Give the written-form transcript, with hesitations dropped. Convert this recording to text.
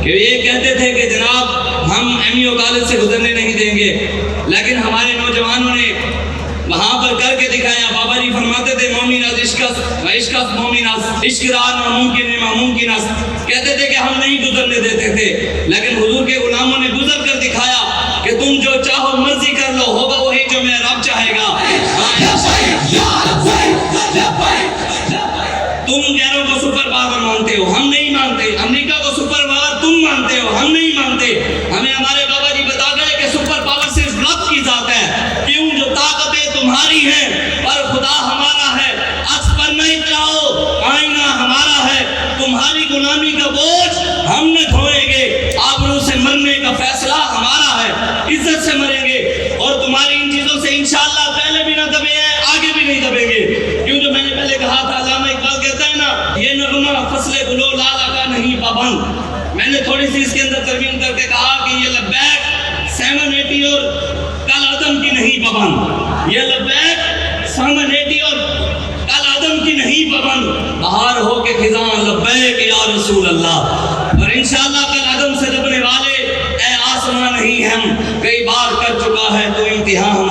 کہ یہ کہتے تھے کہ جناب ہم MU کالج سے گزرنے نہیں دیں گے، لیکن ہمارے نوجوانوں نے وہاں پر کر کے دکھایا۔ بابا جی فرماتے تھے مومن از عشق مومن از عشق را ناممکن ناممکن است، کہتے تھے کہ ہم نہیں گزرنے دیتے تھے، لیکن حضور کے غلاموں نے گزر کر دکھایا کہ تم جو چاہو مرضی کر لو، ہوگا وہی جو میرا رب چاہے گا۔ تم غیروں کو سپر پاور مانتے ہو، ہم نہیں مانتے۔ امریکہ کو سپر پاور تم مانتے ہو، ہم نہیں مانتے۔ ہمیں ہمارے بابا جی بتا گئے کہ سپر پاور صرف رب کی ذات ہے، کیوں جو طاقتیں تمہاری ہیں پر خدا ہمارا ہے۔ عکس پر نہیں چاہو، آئینہ ہمارا ہے، تمہاری غلامی کا بوجھ ہم نہ ڈھوئیں گے، آبرو سے مرنے کا فیصلہ ہمارا ہے، عزت سے مریں گے، اور تمہاری ان چیزوں سے انشاءاللہ پہلے بھی نہ دبے ہیں، آگے بھی نہیں دبیں گے۔ کیوں جو میں نے پہلے کہا تھا، علامہ اقبال کہتا ہے نا، یہ نغمہ فصل گلو لالا کا نہیں پابند۔ میں نے تھوڑی سی اس کے اندر ترمیم کر کے کہا کہ یہ لبیک 780 اور کل عدم کی نہیں پابند، یہ لبیک 780 اور کل عدم کی نہیں پابند، بہار ہو کے خزاں لبیک یا رسول اللہ، اور انشاءاللہ کل عدم سے دبنے والے اے آسمان نہیں ہم، کئی بار کر چکا ہے تو امتحان